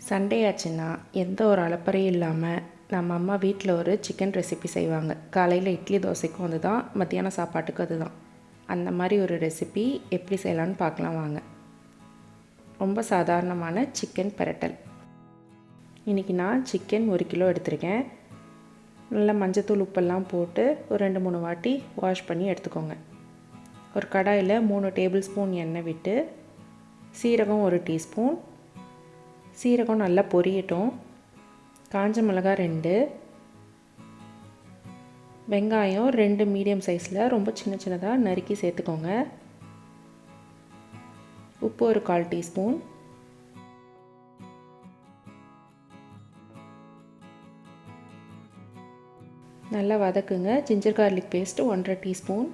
Sunday ஆச்சுன்னா எந்த ஒரு அலப்பறையும் இல்லாமல் நம்ம அம்மா வீட்டில் ஒரு சிக்கன் ரெசிபி செய்வாங்க. காலையில் இட்லி தோசைக்கும் அது தான், மத்தியானம் சாப்பாட்டுக்கும் அது தான். அந்த மாதிரி ஒரு ரெசிபி எப்படி செய்யலான்னு பார்க்கலாம் வாங்க. ரொம்ப சாதாரணமான சிக்கன் பிரட்டல். இன்றைக்கி நான் சிக்கன் 1 கிலோ எடுத்திருக்கேன். நல்லா மஞ்சத்தூள் உப்பெல்லாம் போட்டு ஒரு 2-3 வாட்டி வாஷ் பண்ணி எடுத்துக்கோங்க. ஒரு கடாயில் 3 டேபிள் ஸ்பூன் எண்ணெய் விட்டு சீரகம் 1 டீஸ்பூன், சீரகம் நல்லா பொரியட்டும். காஞ்ச மிளகாய் 2, வெங்காயம் 2 மீடியம் சைஸில் ரொம்ப சின்னதாக நறுக்கி சேர்த்துக்கோங்க. உப்பு ஒரு 1/4 டீஸ்பூன், நல்லா வதக்குங்க. Ginger garlic paste 1/2 teaspoon.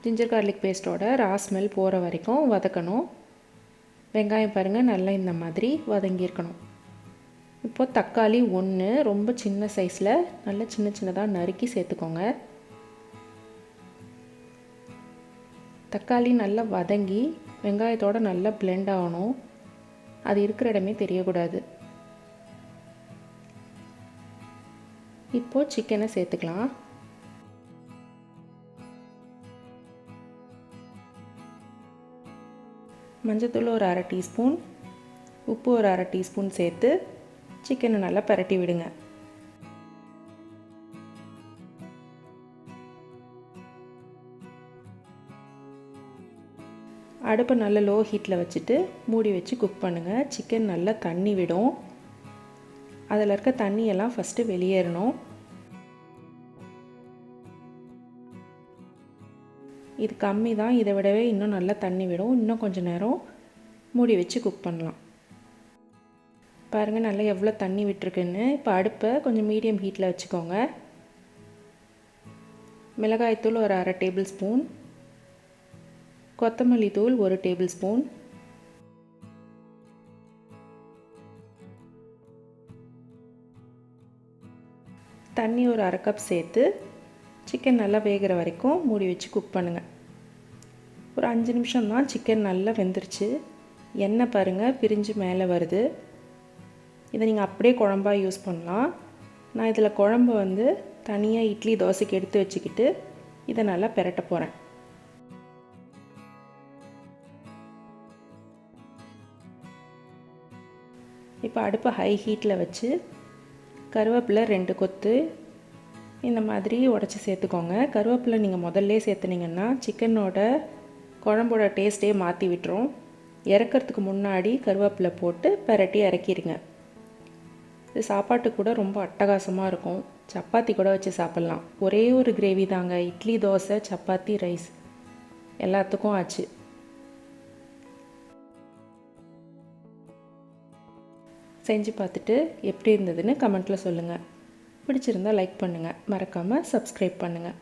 Ginger garlic பேஸ்ட்டோட ரா ஸ்மெல் போகிற வரைக்கும் வதக்கணும். வெங்காயம் பாருங்கள் நல்லா இந்த மாதிரி வதங்கியிருக்கணும். இப்போது தக்காளி 1 ரொம்ப சின்ன சைஸில் நல்லா சின்னதாக நறுக்கி சேர்த்துக்கோங்க. தக்காளி நல்லா வதங்கி வெங்காயத்தோடு நல்லா பிளெண்ட் ஆகணும். அது இருக்கிற இடமே தெரியக்கூடாது. இப்போது சிக்கனை சேர்த்துக்கலாம். மஞ்சத்தூள் ஒரு 1/2 டீஸ்பூன், உப்பு ஒரு 1/2 டீஸ்பூன் சேர்த்து சிக்கனை நல்லா பரட்டி விடுங்க. அடுப்பை நல்லா லோ ஹீட்டில் வச்சுட்டு மூடி வச்சு குக் பண்ணுங்கள். சிக்கன் நல்லா தண்ணி விடும். அதில் இருக்க தண்ணியெல்லாம் ஃபஸ்ட்டு வெளியேறணும். இது கம்மி தான், இதை விடவே இன்னும் நல்லா தண்ணி விடும். இன்னும் கொஞ்சம் நேரம் மூடி வச்சு குக் பண்ணலாம். பாருங்கள் நல்லா எவ்வளோ தண்ணி விட்டுருக்குன்னு. இப்போ அடுப்பை கொஞ்சம் மீடியம் ஹீட்டில் வச்சுக்கோங்க. மிளகாய்த்தூள் ஒரு 1/2 டேபிள் ஸ்பூன், கொத்தமல்லி தூள் 1 டேபிள் ஸ்பூன், தண்ணி ஒரு 1/2 கப் சேர்த்து சிக்கன் நல்லா வேகிற வரைக்கும் மூடி வச்சு குக் பண்ணுங்கள். ஒரு 5 நிமிஷம் தான். சிக்கன் நல்லா வெந்துருச்சு. எண்ணெய் பாருங்கள் பிரிஞ்சு மேலே வருது. இதை நீங்கள் அப்படியே குழம்பாக யூஸ் பண்ணலாம். நான் இதில் குழம்பு தனியாக இட்லி தோசைக்கு எடுத்து வச்சுக்கிட்டு இதை நல்லா பிரட்ட போகிறேன். இப்போ அடுப்பை ஹை ஹீட்டில் வச்சு கருவேப்பிலை 2 கொத்து இந்த மாதிரி உடச்சி சேர்த்துக்கோங்க. கருவேப்பிலை நீங்கள் முதல்ல சேர்த்துனீங்கன்னா சிக்கனோட குழம்போட டேஸ்ட்டே மாற்றி விட்டுரும். இறக்கிறதுக்கு முன்னாடி கருவேப்பிலை போட்டு பிரட்டி இறக்கிடுங்க. இது சாப்பாட்டு கூட ரொம்ப அட்டகாசமாக இருக்கும். சப்பாத்தி கூட வச்சு சாப்பிட்லாம். ஒரே ஒரு கிரேவி தாங்க. இட்லி தோசை சப்பாத்தி ரைஸ் எல்லாத்துக்கும் ஆச்சு. செஞ்சு பார்த்துட்டு எப்படி இருந்ததுன்னு கமெண்ட்டில் சொல்லுங்கள். பிடிச்சிருந்தால் லைக் பண்ணுங்கள். மறக்காமல் சப்ஸ்கிரைப் பண்ணுங்கள்.